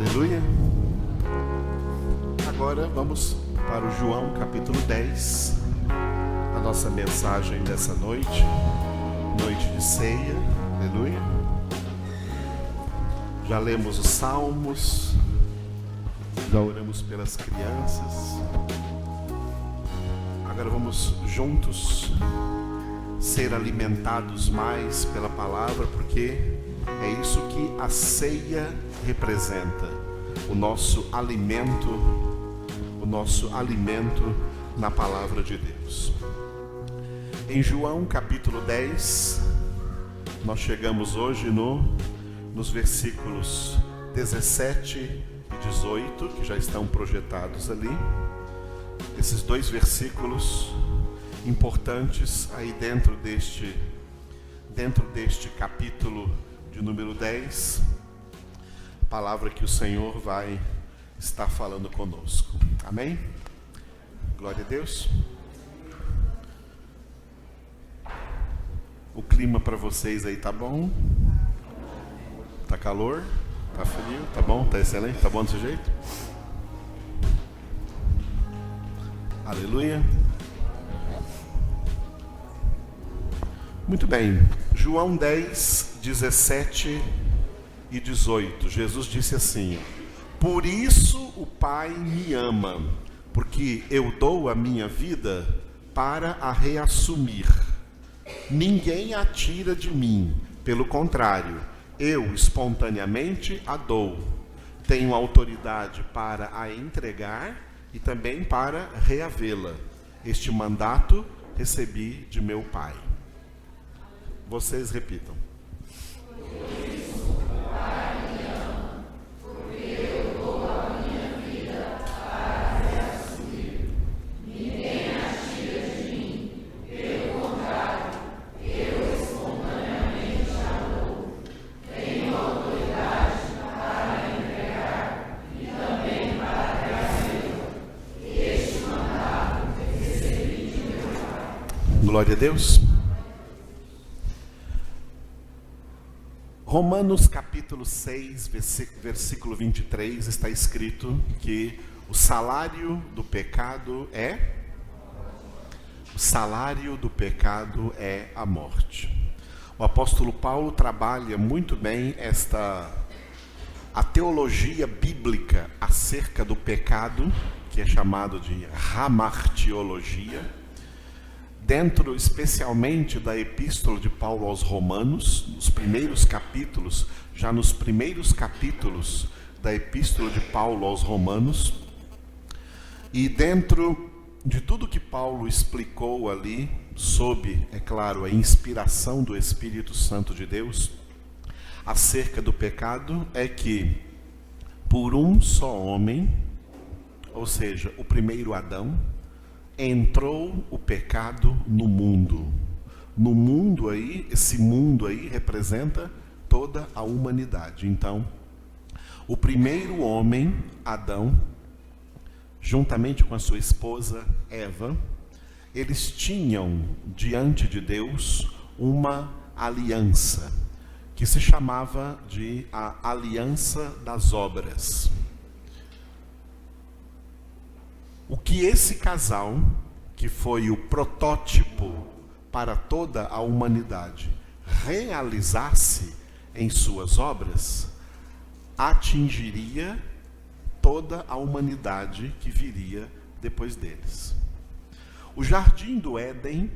Aleluia. Agora vamos para o João capítulo 10, a nossa mensagem dessa noite, noite de ceia. Aleluia. Já lemos os salmos, já oramos pelas crianças. Agora vamos juntos ser alimentados mais pela palavra, porque é isso que a ceia representa, o nosso alimento na palavra de Deus. Em João capítulo 10, nós chegamos hoje nos versículos 17 e 18, que já estão projetados ali. Esses dois versículos importantes aí dentro deste capítulo de número 10, palavra que o Senhor vai estar falando conosco. Amém? Glória a Deus. O clima para vocês aí tá bom? Tá calor? Tá frio? Tá bom? Tá excelente? Tá bom desse jeito? Aleluia. Muito bem. João 10, 17 e 18. Jesus disse assim: por isso o Pai me ama, porque eu dou a minha vida para a reassumir. Ninguém a tira de mim, pelo contrário, eu espontaneamente a dou. Tenho autoridade para a entregar e também para reavê-la. Este mandato recebi de meu Pai. Vocês repitam. Glória a Deus. Romanos capítulo 6, versículo 23, está escrito que o salário do pecado é a morte. O apóstolo Paulo trabalha muito bem a teologia bíblica acerca do pecado, que é chamado de hamartiologia, dentro especialmente da epístola de Paulo aos Romanos, nos primeiros capítulos da epístola de Paulo aos Romanos, e dentro de tudo que Paulo explicou ali, sob, é claro, a inspiração do Espírito Santo de Deus, acerca do pecado, é que por um só homem, ou seja, o primeiro Adão, entrou o pecado no mundo. No mundo aí, esse mundo aí representa toda a humanidade. Então, o primeiro homem, Adão, juntamente com a sua esposa Eva, eles tinham diante de Deus uma aliança, que se chamava de a aliança das obras. O que esse casal, que foi o protótipo para toda a humanidade, realizasse em suas obras, atingiria toda a humanidade que viria depois deles. O Jardim do Éden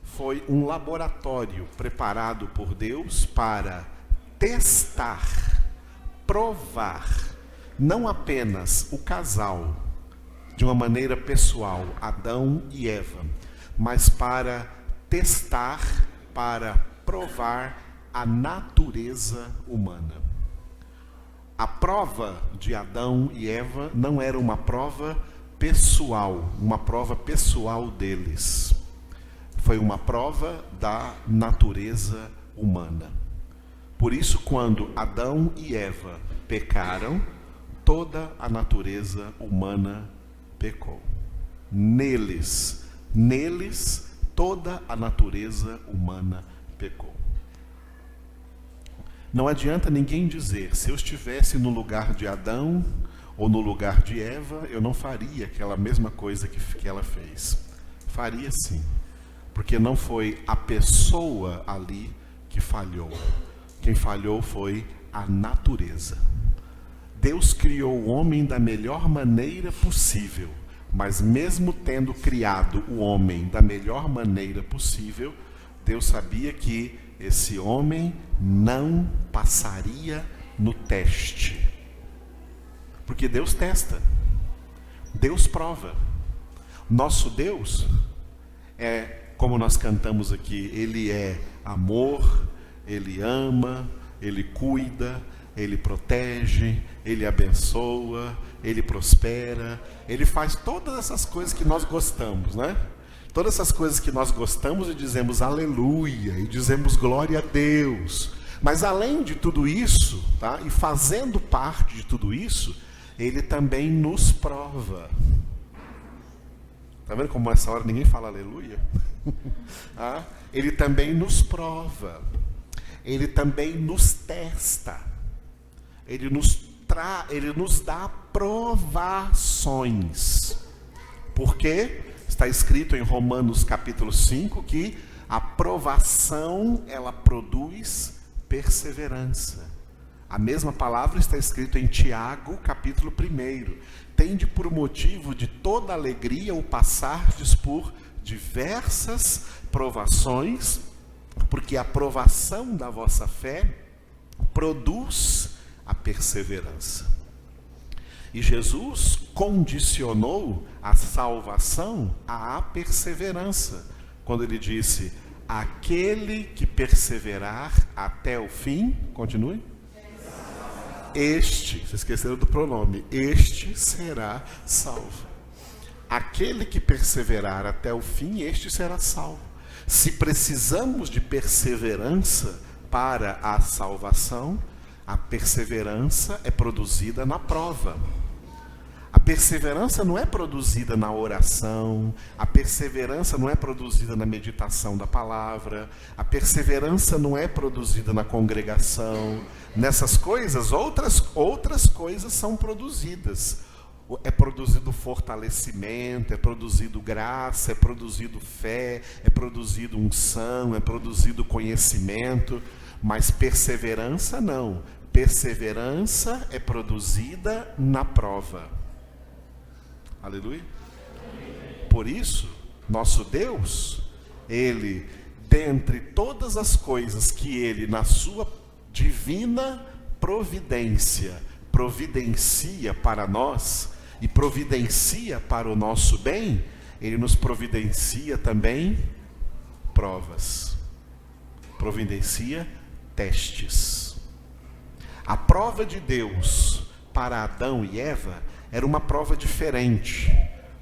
foi um laboratório preparado por Deus para testar, provar, não apenas o casal, de uma maneira pessoal, Adão e Eva, mas para testar, para provar a natureza humana. A prova de Adão e Eva não era uma prova pessoal deles. Foi uma prova da natureza humana. Por isso, quando Adão e Eva pecaram, toda a natureza humana pecou. Neles, toda a natureza humana pecou. Não adianta ninguém dizer, se eu estivesse no lugar de Adão ou no lugar de Eva, eu não faria aquela mesma coisa que ela fez. Faria sim, porque não foi a pessoa ali que falhou. Quem falhou foi a natureza. Deus criou o homem da melhor maneira possível, mas mesmo tendo criado o homem da melhor maneira possível, Deus sabia que esse homem não passaria no teste. Porque Deus testa, Deus prova. Nosso Deus é, como nós cantamos aqui, Ele é amor, Ele ama, Ele cuida, Ele protege, Ele abençoa, Ele prospera, Ele faz todas essas coisas que nós gostamos, né? Todas essas coisas que nós gostamos e dizemos aleluia, e dizemos glória a Deus. Mas além de tudo isso, tá? E fazendo parte de tudo isso, Ele também nos prova. Está vendo como essa hora ninguém fala aleluia? Ele também nos prova. Ele também nos testa. Ele nos dá provações. Por quê? Está escrito em Romanos capítulo 5 que a provação, ela produz perseverança. A mesma palavra está escrita em Tiago capítulo 1. Tende por motivo de toda alegria o passardes por diversas provações, porque a provação da vossa fé produz a perseverança. E Jesus condicionou a salvação à perseverança, quando ele disse, aquele que perseverar até o fim, continue, este, vocês esqueceram do pronome, este será salvo. Aquele que perseverar até o fim, este será salvo. Se precisamos de perseverança para a salvação, a perseverança é produzida na prova. A perseverança não é produzida na oração, a perseverança não é produzida na meditação da palavra, a perseverança não é produzida na congregação. Nessas coisas, outras coisas são produzidas. É produzido fortalecimento, é produzido graça, é produzido fé, é produzido unção, é produzido conhecimento, mas perseverança não. Perseverança é produzida na prova. Aleluia? Por isso, nosso Deus, Ele, dentre todas as coisas que Ele, na sua divina providência, providencia para nós e providencia para o nosso bem, Ele nos providencia também provas, providencia testes. A prova de Deus para Adão e Eva era uma prova diferente.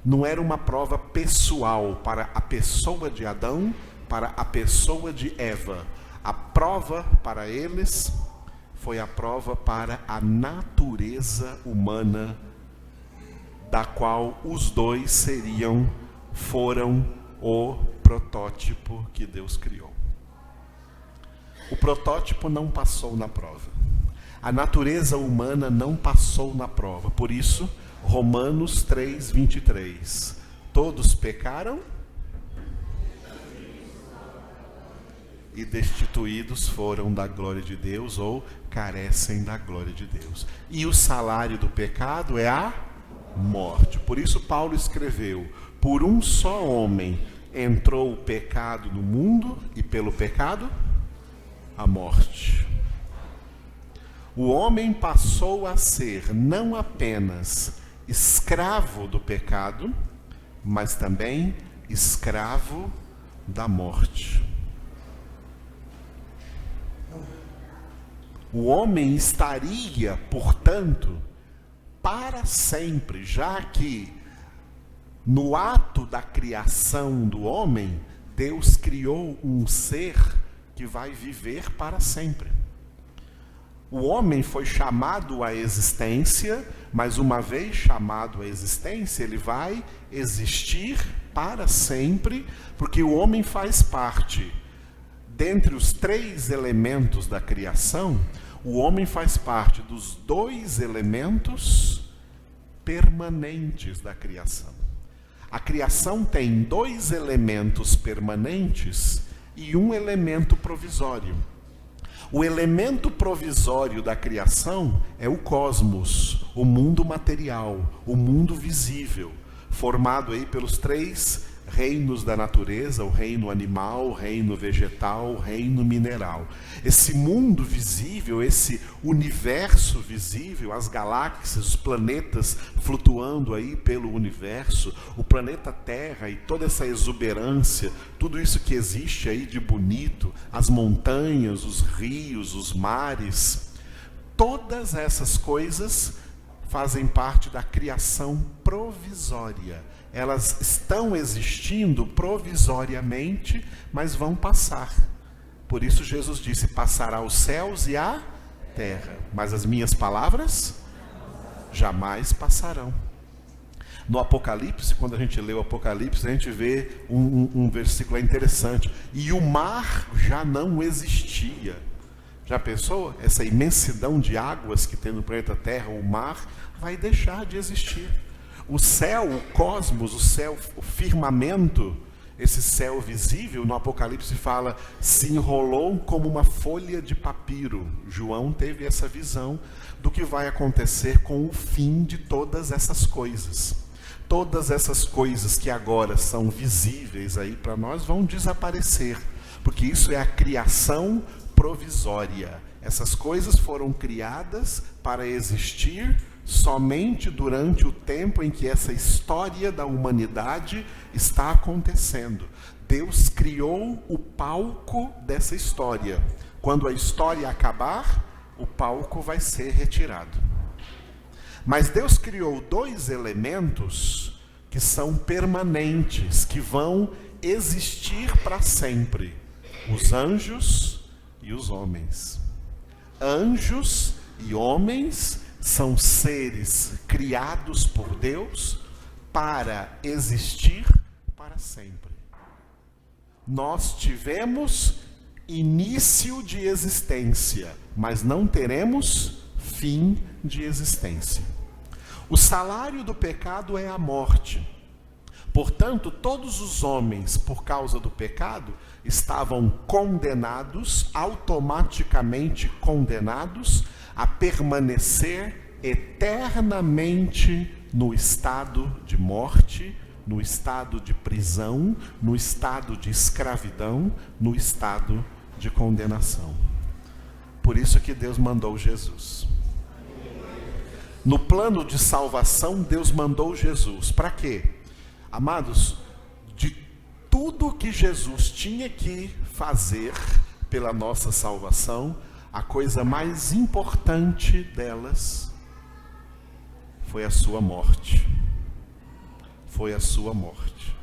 Não era uma prova pessoal para a pessoa de Adão, para a pessoa de Eva. A prova para eles foi a prova para a natureza humana, da qual os dois foram o protótipo que Deus criou. O protótipo não passou na prova. A natureza humana não passou na prova. Por isso, Romanos 3:23. Todos pecaram e destituídos foram da glória de Deus, ou carecem da glória de Deus. E o salário do pecado é a morte. Por isso Paulo escreveu, por um só homem entrou o pecado no mundo, e pelo pecado, a morte. O homem passou a ser não apenas escravo do pecado, mas também escravo da morte. O homem estaria, portanto, para sempre, já que no ato da criação do homem, Deus criou um ser que vai viver para sempre. O homem foi chamado à existência, mas uma vez chamado à existência, ele vai existir para sempre, porque o homem faz parte, dentre os 3 elementos da criação, O homem faz parte dos dois elementos permanentes da criação. A criação tem dois elementos permanentes e um elemento provisório. O elemento provisório da criação é o cosmos, o mundo material, o mundo visível, formado aí pelos três reinos da natureza, o reino animal, o reino vegetal, o reino mineral. Esse mundo visível, esse universo visível, as galáxias, os planetas flutuando aí pelo universo, o planeta Terra e toda essa exuberância, tudo isso que existe aí de bonito, as montanhas, os rios, os mares, todas essas coisas fazem parte da criação provisória. Elas estão existindo provisoriamente, mas vão passar. Por isso Jesus disse, passará os céus e a terra, mas as minhas palavras jamais passarão. No Apocalipse, quando a gente lê o Apocalipse, a gente vê um versículo interessante. E o mar já não existia. Já pensou? Essa imensidão de águas que tem no planeta Terra, o mar, vai deixar de existir. O céu, o cosmos, o céu, o firmamento, esse céu visível, no Apocalipse fala, se enrolou como uma folha de papiro. João teve essa visão do que vai acontecer com o fim de todas essas coisas. Todas essas coisas que agora são visíveis aí para nós vão desaparecer, porque isso é a criação provisória. Essas coisas foram criadas para existir somente durante o tempo em que essa história da humanidade está acontecendo. Deus criou o palco dessa história. Quando a história acabar, o palco vai ser retirado. Mas Deus criou dois elementos que são permanentes, que vão existir para sempre: os anjos e os homens. Anjos e homens são seres criados por Deus para existir para sempre. Nós tivemos início de existência, mas não teremos fim de existência. O salário do pecado é a morte. Portanto, todos os homens, por causa do pecado, estavam condenados, automaticamente condenados, a permanecer eternamente no estado de morte, no estado de prisão, no estado de escravidão, no estado de condenação. Por isso que Deus mandou Jesus. No plano de salvação, Deus mandou Jesus. Para quê? Amados, de tudo que Jesus tinha que fazer pela nossa salvação, a coisa mais importante delas foi a sua morte. Foi a sua morte.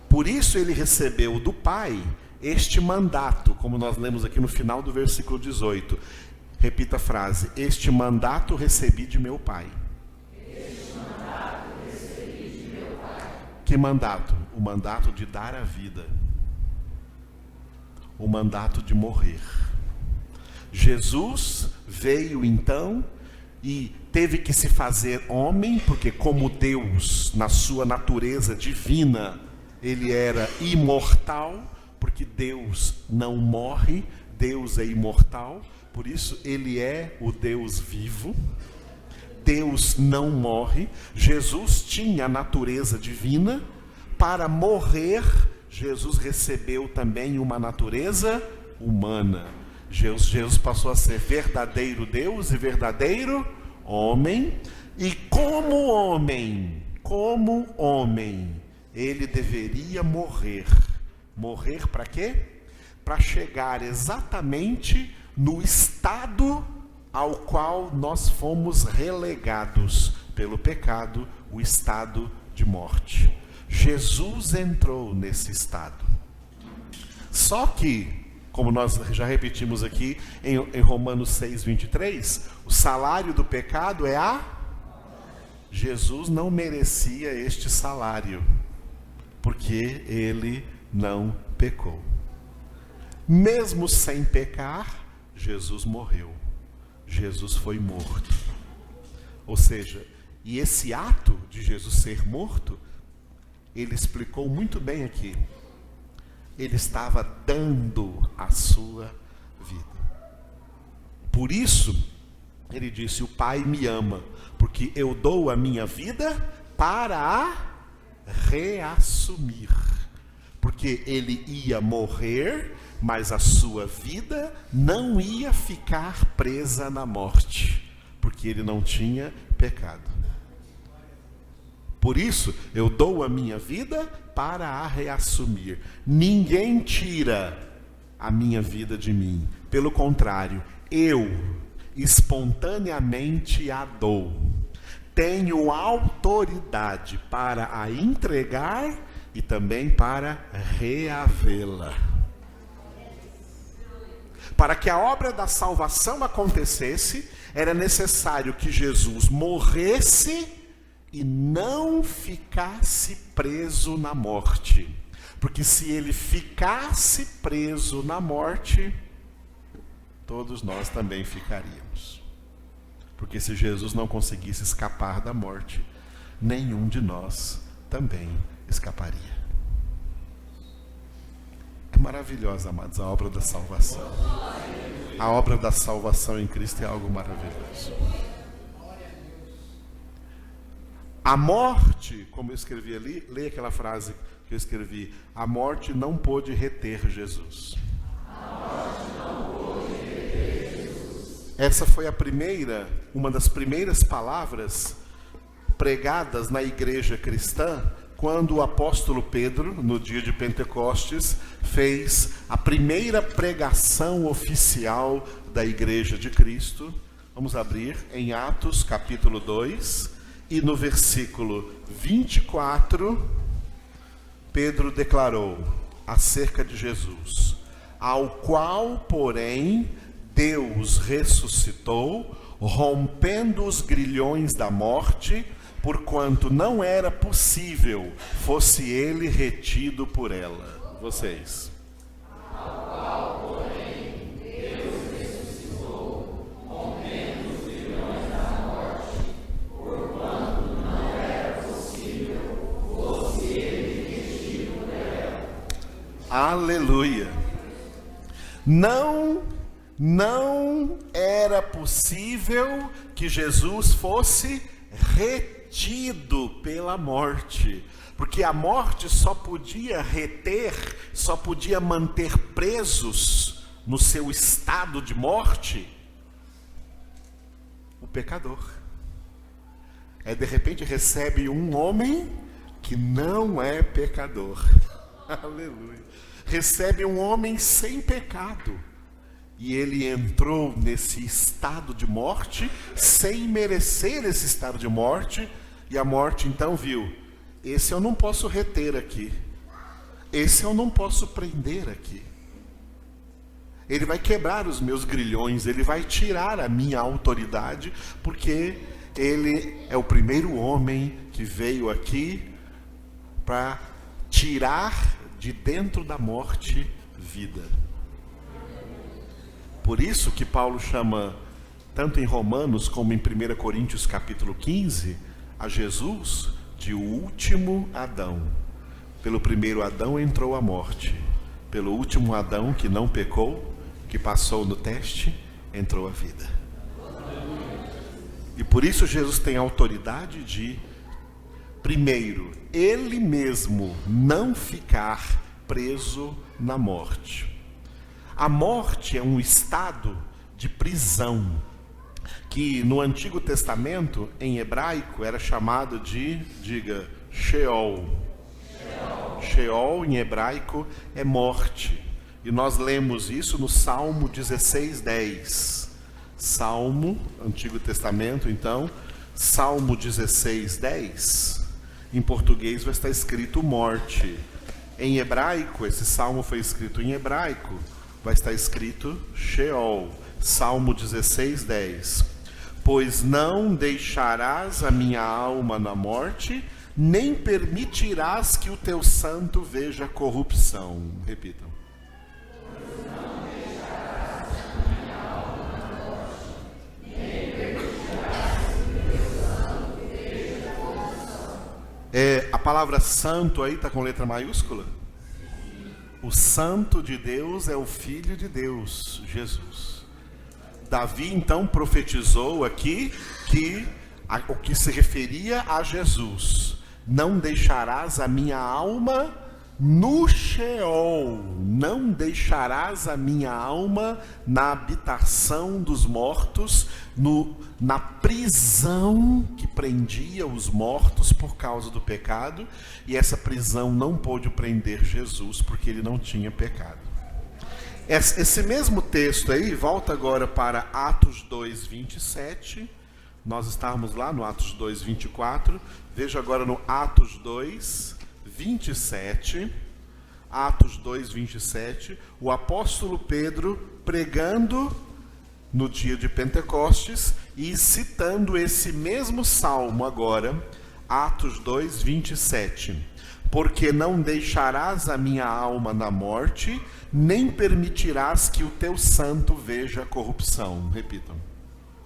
Por isso ele recebeu do Pai este mandato, como nós lemos aqui no final do versículo 18. Repita a frase: este mandato recebi de meu Pai. Este mandato recebi de meu Pai. Que mandato? O mandato de dar a vida. O mandato de morrer. Jesus veio então e teve que se fazer homem, porque como Deus, na sua natureza divina, ele era imortal, porque Deus não morre, Deus é imortal, por isso ele é o Deus vivo. Deus não morre. Jesus tinha a natureza divina. Para morrer, Jesus recebeu também uma natureza humana. Jesus passou a ser verdadeiro Deus e verdadeiro homem. E como homem, ele deveria morrer. Morrer para quê? Para chegar exatamente no estado ao qual nós fomos relegados pelo pecado, o estado de morte. Jesus entrou nesse estado. Só que, como nós já repetimos aqui em Romanos 6:23, o salário do pecado é a... Jesus não merecia este salário, porque ele não pecou. Mesmo sem pecar, Jesus morreu. Jesus foi morto. Ou seja, e esse ato de Jesus ser morto, ele explicou muito bem aqui. Ele estava dando a sua vida. Por isso, ele disse: o Pai me ama, porque eu dou a minha vida para a reassumir. Porque ele ia morrer, mas a sua vida não ia ficar presa na morte, porque ele não tinha pecado. Por isso, eu dou a minha vida para a reassumir. Ninguém tira a minha vida de mim. Pelo contrário, eu espontaneamente a dou. Tenho autoridade para a entregar e também para reavê-la. Para que a obra da salvação acontecesse, era necessário que Jesus morresse e não ficasse preso na morte. Porque se ele ficasse preso na morte, todos nós também ficaríamos. Porque se Jesus não conseguisse escapar da morte, nenhum de nós também escaparia. É maravilhosa, amados, a obra da salvação. A obra da salvação em Cristo é algo maravilhoso. A morte, como eu escrevi ali, leia aquela frase que eu escrevi: a morte não pôde reter Jesus. Essa foi uma das primeiras palavras pregadas na igreja cristã, quando o apóstolo Pedro, no dia de Pentecostes, fez a primeira pregação oficial da igreja de Cristo. Vamos abrir em Atos capítulo 2, e no versículo 24, Pedro declarou acerca de Jesus: ao qual, porém, Deus ressuscitou, rompendo os grilhões da morte, porquanto não era possível fosse ele retido por ela. Vocês. Ao qual, porém, Deus ressuscitou, rompendo os grilhões da morte, porquanto não era possível fosse ele retido por ela. Aleluia! Não era possível que Jesus fosse retido pela morte, porque a morte só podia reter, só podia manter presos no seu estado de morte o pecador. De repente recebe um homem que não é pecador. Aleluia. Recebe um homem sem pecado. E ele entrou nesse estado de morte, sem merecer esse estado de morte, e a morte então viu: esse eu não posso reter aqui, esse eu não posso prender aqui. Ele vai quebrar os meus grilhões, ele vai tirar a minha autoridade, porque ele é o primeiro homem que veio aqui para tirar de dentro da morte vida. Por isso que Paulo chama, tanto em Romanos como em 1 Coríntios capítulo 15, a Jesus de o último Adão. Pelo primeiro Adão entrou a morte. Pelo último Adão, que não pecou, que passou no teste, entrou a vida. E por isso Jesus tem autoridade de, primeiro, ele mesmo não ficar preso na morte. A morte é um estado de prisão, que no Antigo Testamento, em hebraico, era chamado de, diga, Sheol. Sheol, em hebraico, é morte. E nós lemos isso no Salmo 16:10. Salmo, Antigo Testamento, então, Salmo 16:10. Em português vai estar escrito morte. Em hebraico, esse salmo foi escrito em hebraico, vai estar escrito Sheol, Salmo 16:10. Pois não deixarás a minha alma na morte, nem permitirás que o teu santo veja corrupção. Repitam. Pois não deixarás a minha alma A palavra santo aí está com letra maiúscula? O santo de Deus é o Filho de Deus, Jesus. Davi então profetizou aqui que o que se referia a Jesus: não deixarás a minha alma no Sheol, não deixarás a minha alma na habitação dos mortos, na prisão que prendia os mortos por causa do pecado, e essa prisão não pôde prender Jesus porque ele não tinha pecado. Esse mesmo texto aí, volta agora para Atos 2, 27, nós estávamos lá no Atos 2, 24, veja agora no Atos 2, 27, Atos 2, 27, o apóstolo Pedro pregando no dia de Pentecostes e citando esse mesmo salmo agora, Atos 2, 27. Porque não deixarás a minha alma na morte, nem permitirás que o teu santo veja a corrupção. Repitam.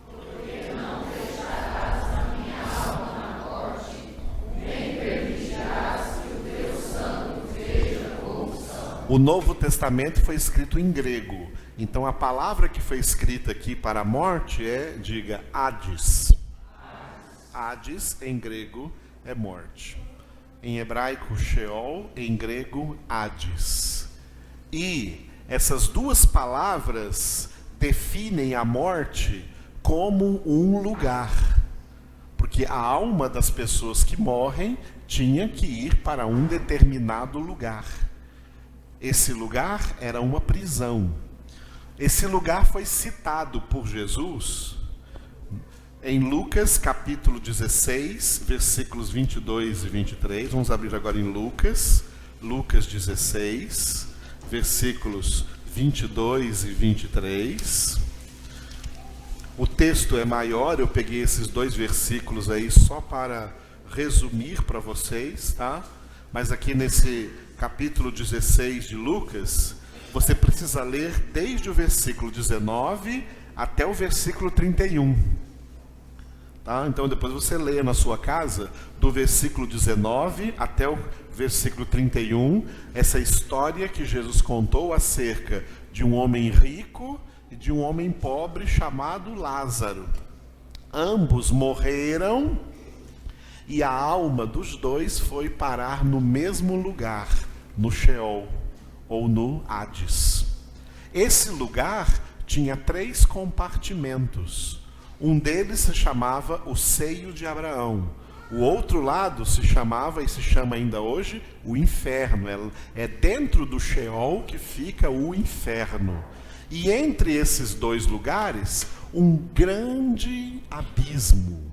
Porque não deixarás a minha alma na morte, nem permitirás que o teu santo veja a corrupção. O Novo Testamento foi escrito em grego. Então a palavra que foi escrita aqui para a morte diga, Hades. Hades em grego é morte. Em hebraico, Sheol, em grego, Hades. E essas duas palavras definem a morte como um lugar. Porque a alma das pessoas que morrem tinha que ir para um determinado lugar. Esse lugar era uma prisão. Esse lugar foi citado por Jesus em Lucas capítulo 16, versículos 22 e 23. Vamos abrir agora em Lucas 16, versículos 22 e 23. O texto é maior, eu peguei esses dois versículos aí só para resumir para vocês, tá? Mas aqui nesse capítulo 16 de Lucas, você precisa ler desde o versículo 19 até o versículo 31. Tá? Então depois você lê na sua casa, do versículo 19 até o versículo 31, essa história que Jesus contou acerca de um homem rico e de um homem pobre chamado Lázaro. Ambos morreram e a alma dos dois foi parar no mesmo lugar, no Sheol, ou no Hades. Esse lugar tinha 3 compartimentos. Um deles se chamava o seio de Abraão. O outro lado se chamava, e se chama ainda hoje, o inferno. É dentro do Sheol que fica o inferno. E entre esses 2 lugares, um grande abismo,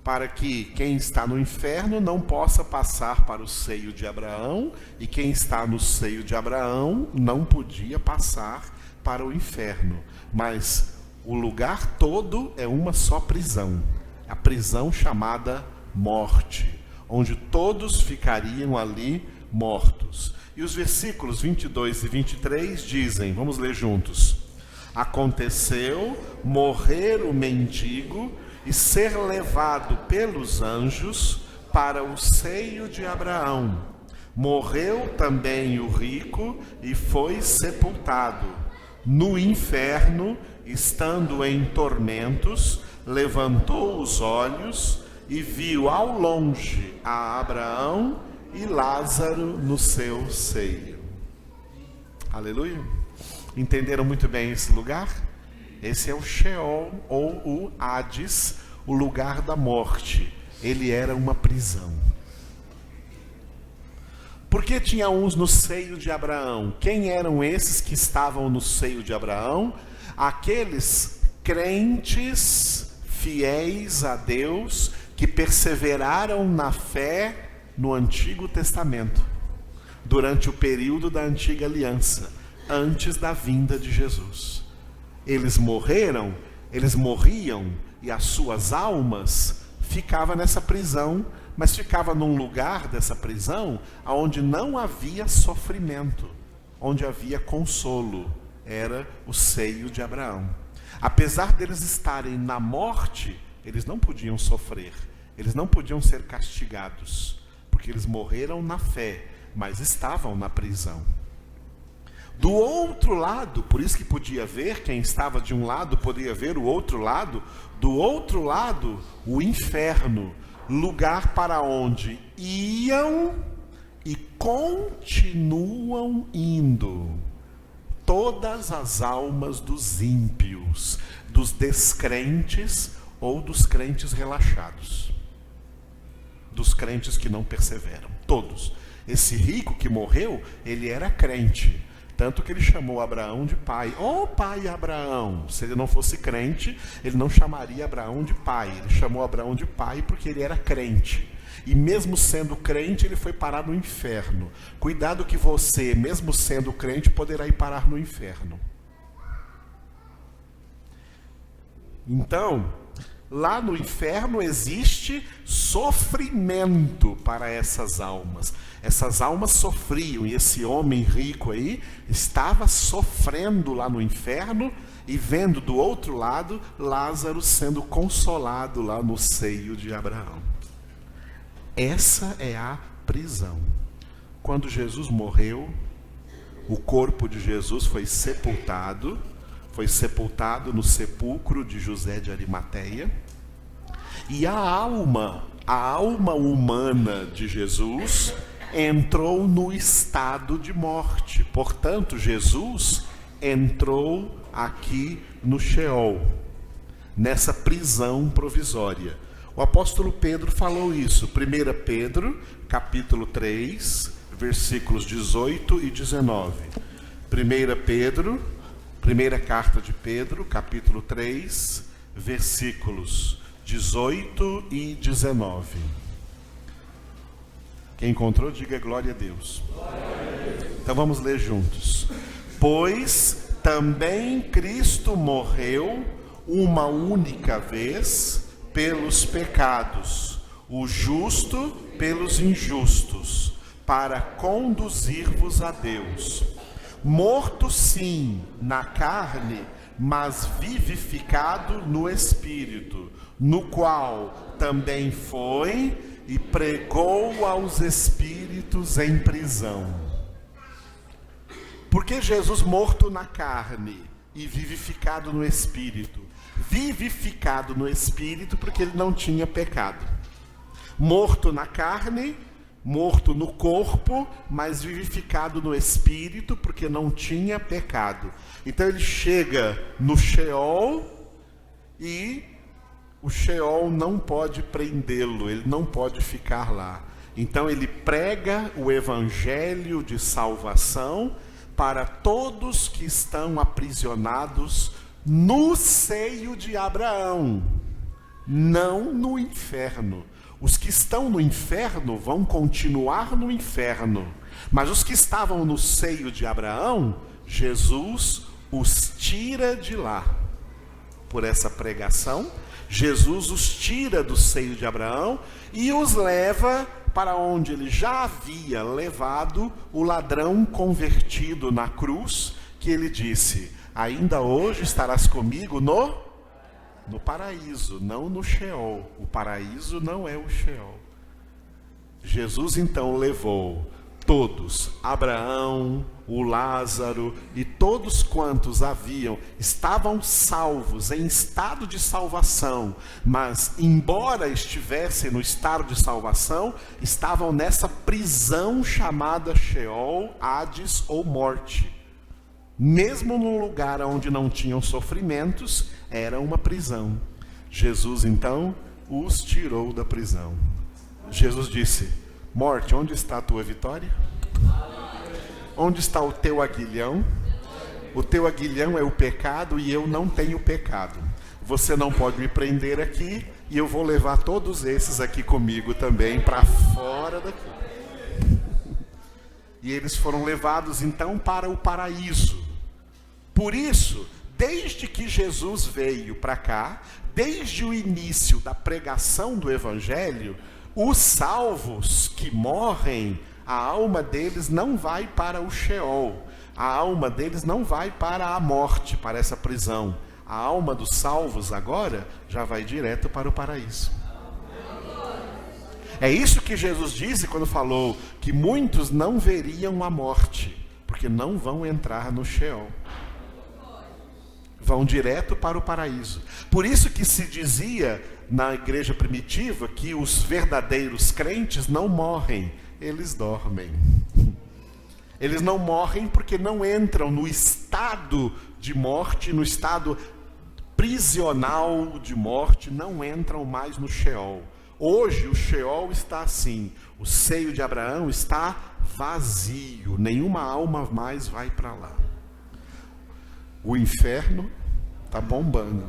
para que quem está no inferno não possa passar para o seio de Abraão, e quem está no seio de Abraão não podia passar para o inferno. Mas o lugar todo é uma só prisão, a prisão chamada morte, onde todos ficariam ali mortos. E os versículos 22 e 23 dizem, vamos ler juntos: aconteceu morrer o mendigo e ser levado pelos anjos para o seio de Abraão. Morreu também o rico e foi sepultado. No inferno, estando em tormentos, levantou os olhos e viu ao longe a Abraão e Lázaro no seu seio. Aleluia! Entenderam muito bem esse lugar? Esse é o Sheol, ou o Hades, o lugar da morte. Ele era uma prisão. Por que tinha uns no seio de Abraão? Quem eram esses que estavam no seio de Abraão? Aqueles crentes fiéis a Deus que perseveraram na fé no Antigo Testamento, durante o período da Antiga Aliança, antes da vinda de Jesus. Eles morriam e as suas almas ficavam nessa prisão, mas ficava num lugar dessa prisão onde não havia sofrimento, onde havia consolo. Era o seio de Abraão. Apesar deles estarem na morte, eles não podiam sofrer. Eles não podiam ser castigados, porque eles morreram na fé, mas estavam na prisão. Do outro lado, por isso que podia ver, quem estava de um lado podia ver o outro lado, do outro lado, o inferno, lugar para onde iam e continuam indo todas as almas dos ímpios, dos descrentes ou dos crentes relaxados, dos crentes que não perseveram, todos. Esse rico que morreu, ele era crente, tanto que ele chamou Abraão de pai. Ó pai Abraão! Se ele não fosse crente, ele não chamaria Abraão de pai. Ele chamou Abraão de pai porque ele era crente. E mesmo sendo crente, ele foi parar no inferno. Cuidado que você, mesmo sendo crente, poderá ir parar no inferno. Então, lá no inferno existe sofrimento para essas almas. Essas almas sofriam, e esse homem rico aí estava sofrendo lá no inferno e vendo do outro lado Lázaro sendo consolado lá no seio de Abraão. Essa é a prisão. Quando Jesus morreu, o corpo de Jesus foi sepultado no sepulcro de José de Arimateia, e a alma humana de Jesus entrou no estado de morte. Portanto, Jesus entrou aqui no Sheol, nessa prisão provisória. O apóstolo Pedro falou isso, 1 Pedro, capítulo 3, versículos 18 e 19. 1 Pedro, primeira carta de Pedro, capítulo 3, versículos 18 e 19. Quem encontrou, diga glória a Deus. Então vamos ler juntos. Pois também Cristo morreu uma única vez pelos pecados, o justo pelos injustos, para conduzir-vos a Deus. Morto sim na carne, mas vivificado no Espírito, no qual também foi e pregou aos espíritos em prisão. Porque Jesus morto na carne e vivificado no Espírito? Vivificado no Espírito porque ele não tinha pecado. Morto na carne, morto no corpo, mas vivificado no Espírito porque não tinha pecado. Então ele chega no Sheol e o Sheol não pode prendê-lo, ele não pode ficar lá. Então ele prega o evangelho de salvação para todos que estão aprisionados no seio de Abraão, não no inferno. Os que estão no inferno vão continuar no inferno, mas os que estavam no seio de Abraão, Jesus os tira de lá. Por essa pregação, Jesus os tira do seio de Abraão e os leva para onde ele já havia levado o ladrão convertido na cruz, que ele disse: ainda hoje estarás comigo no paraíso, não no Sheol. O paraíso não é o Sheol. Jesus então levou todos, Abraão, o Lázaro e todos quantos estavam salvos, em estado de salvação, mas embora estivessem no estado de salvação, estavam nessa prisão chamada Sheol, Hades ou morte. Mesmo num lugar onde não tinham sofrimentos, era uma prisão. Jesus então os tirou da prisão. Jesus disse: morte, onde está a tua vitória? Onde está o teu aguilhão? O teu aguilhão é o pecado e eu não tenho pecado. Você não pode me prender aqui e eu vou levar todos esses aqui comigo também para fora daqui. E eles foram levados então para o paraíso. Por isso, desde que Jesus veio para cá, desde o início da pregação do Evangelho, os salvos que morrem, a alma deles não vai para o Sheol, a alma deles não vai para a morte, para essa prisão. A alma dos salvos agora já vai direto para o paraíso. É isso que Jesus disse quando falou que muitos não veriam a morte, porque não vão entrar no Sheol. Vão direto para o paraíso. Por isso que se dizia na igreja primitiva que os verdadeiros crentes não morrem, eles dormem. Eles não morrem porque não entram no estado de morte, no estado prisional de morte, não entram mais no Sheol. Hoje o Sheol está assim, o seio de Abraão está vazio, nenhuma alma mais vai para lá. O inferno está bombando,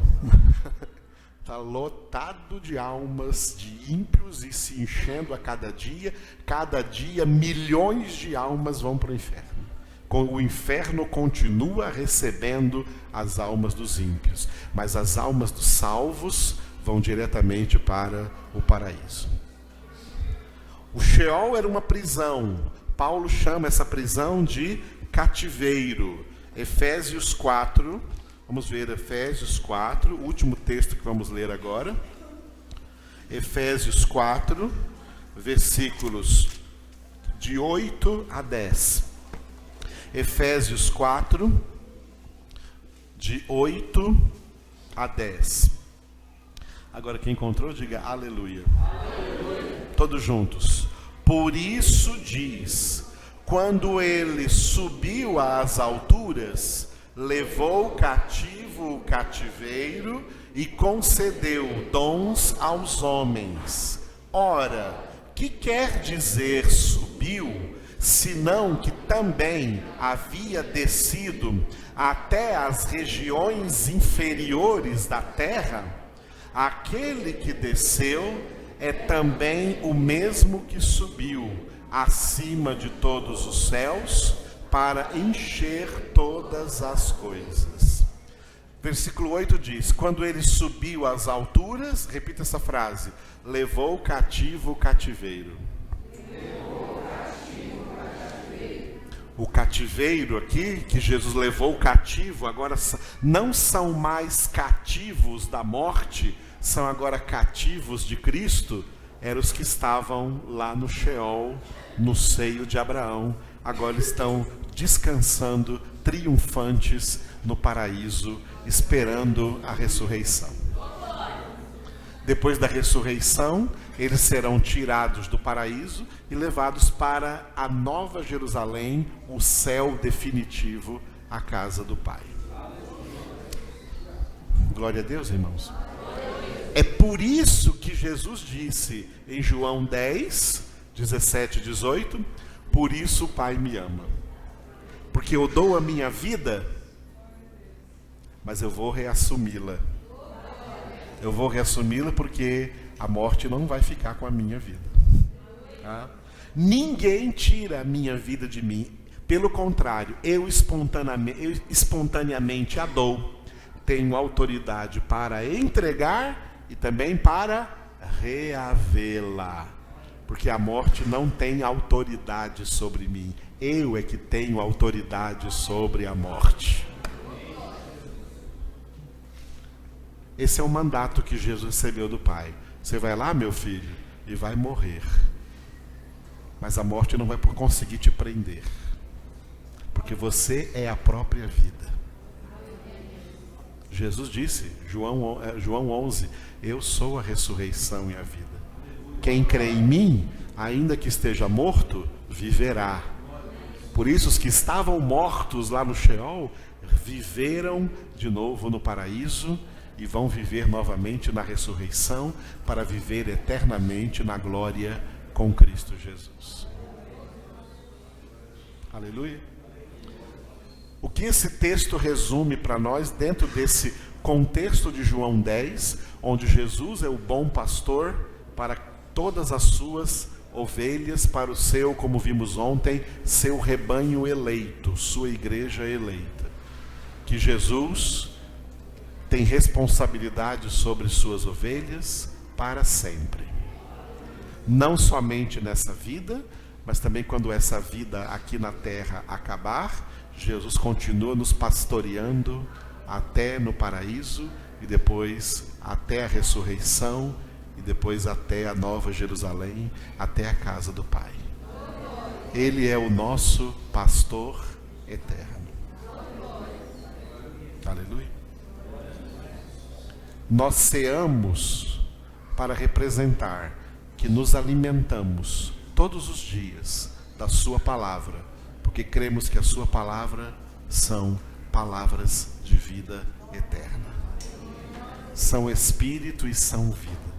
está lotado de almas de ímpios e se enchendo a cada dia milhões de almas vão para o inferno. O inferno continua recebendo as almas dos ímpios, mas as almas dos salvos vão diretamente para o paraíso. O Sheol era uma prisão. Paulo chama essa prisão de cativeiro. Efésios 4, vamos ver Efésios 4, o último texto que vamos ler agora. Efésios 4, versículos de 8 a 10. Efésios 4, de 8 a 10. Agora quem encontrou, diga aleluia. Aleluia. Todos juntos. Por isso diz, quando ele subiu às alturas, levou cativo o cativeiro e concedeu dons aos homens. Ora, que quer dizer subiu, senão que também havia descido até as regiões inferiores da terra? Aquele que desceu é também o mesmo que subiu acima de todos os céus para encher todas as coisas. Versículo 8 diz, quando ele subiu às alturas, repita essa frase, levou cativo o cativeiro. O cativeiro aqui, que Jesus levou cativo, agora não são mais cativos da morte, são agora cativos de Cristo, eram os que estavam lá no Sheol, no seio de Abraão, agora estão descansando, triunfantes no paraíso, esperando a ressurreição. Depois da ressurreição, eles serão tirados do paraíso e levados para a nova Jerusalém, o céu definitivo, a casa do Pai. Glória a Deus, irmãos. É por isso que Jesus disse em João 10, 17 e 18, por isso o Pai me ama. Porque eu dou a minha vida, mas eu vou reassumi-la. Eu vou reassumi-la porque a morte não vai ficar com a minha vida. Tá? Ninguém tira a minha vida de mim. Pelo contrário, eu espontaneamente a dou. Tenho autoridade para entregar e também para reavê-la. Porque a morte não tem autoridade sobre mim. Eu é que tenho autoridade sobre a morte. Esse é o mandato que Jesus recebeu do Pai. Você vai lá, meu filho, e vai morrer. Mas a morte não vai conseguir te prender. Porque você é a própria vida. Jesus disse, João 11, eu sou a ressurreição e a vida. Quem crê em mim, ainda que esteja morto, viverá. Por isso os que estavam mortos lá no Sheol, viveram de novo no paraíso e vão viver novamente na ressurreição para viver eternamente na glória com Cristo Jesus. Aleluia. O que esse texto resume para nós dentro desse contexto de João 10, onde Jesus é o bom pastor para todas as suas ovelhas, para o seu, como vimos ontem, seu rebanho eleito, sua igreja eleita. Que Jesus tem responsabilidade sobre suas ovelhas para sempre. Não somente nessa vida, mas também quando essa vida aqui na terra acabar, Jesus continua nos pastoreando até no paraíso e depois até a ressurreição e depois até a Nova Jerusalém, até a casa do Pai. Ele é o nosso pastor eterno. Aleluia. Nós ceamos para representar que nos alimentamos todos os dias da sua palavra, porque cremos que a sua palavra são palavras de vida eterna. São espírito e são vida.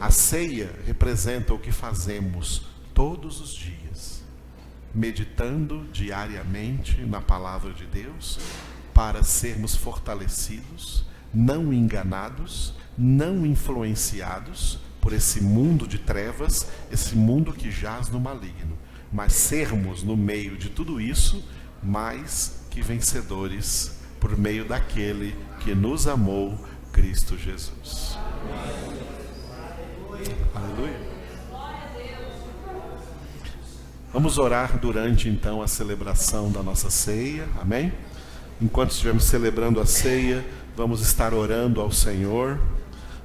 A ceia representa o que fazemos todos os dias, meditando diariamente na palavra de Deus, para sermos fortalecidos, não enganados, não influenciados por esse mundo de trevas, esse mundo que jaz no maligno, mas sermos, no meio de tudo isso, mais que vencedores por meio daquele que nos amou, Cristo Jesus. Aleluia. Vamos orar durante então a celebração da nossa ceia, amém? Enquanto estivermos celebrando a ceia, vamos estar orando ao Senhor,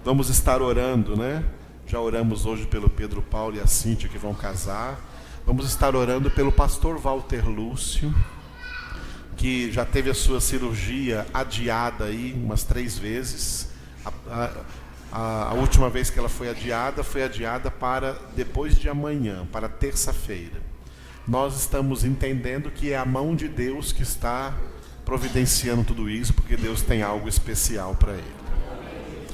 vamos estar orando, né? Já oramos hoje pelo Pedro Paulo e a Cíntia que vão casar, vamos estar orando pelo pastor Walter Lúcio, que já teve a sua cirurgia adiada aí umas 3 vezes. A última vez que ela foi adiada para depois de amanhã, para terça-feira. Nós estamos entendendo que é a mão de Deus que está providenciando tudo isso, porque Deus tem algo especial para ele.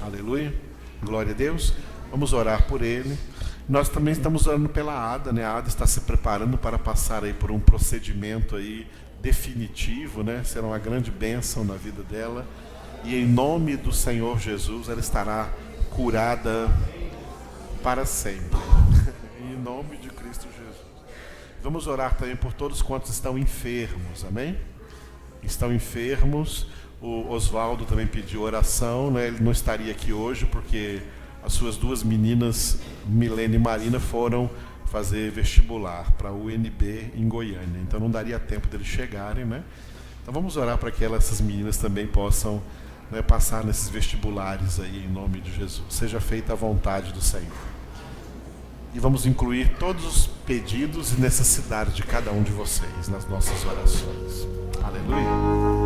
Aleluia, glória a Deus. Vamos orar por ele. Nós também estamos orando pela Ada, né? A Ada está se preparando para passar aí por um procedimento aí definitivo, né? Será uma grande bênção na vida dela. E em nome do Senhor Jesus, ela estará curada para sempre. Em nome de Cristo Jesus. Vamos orar também por todos quantos estão enfermos, amém? Estão enfermos. O Oswaldo também pediu oração, né? Ele não estaria aqui hoje porque as suas 2 meninas, Milene e Marina, foram fazer vestibular para a UNB em Goiânia. Então não daria tempo deles chegarem, né? Então vamos orar para que essas meninas também possam, né, passar nesses vestibulares aí em nome de Jesus. Seja feita a vontade do Senhor. E vamos incluir todos os pedidos e necessidades de cada um de vocês nas nossas orações. Aleluia.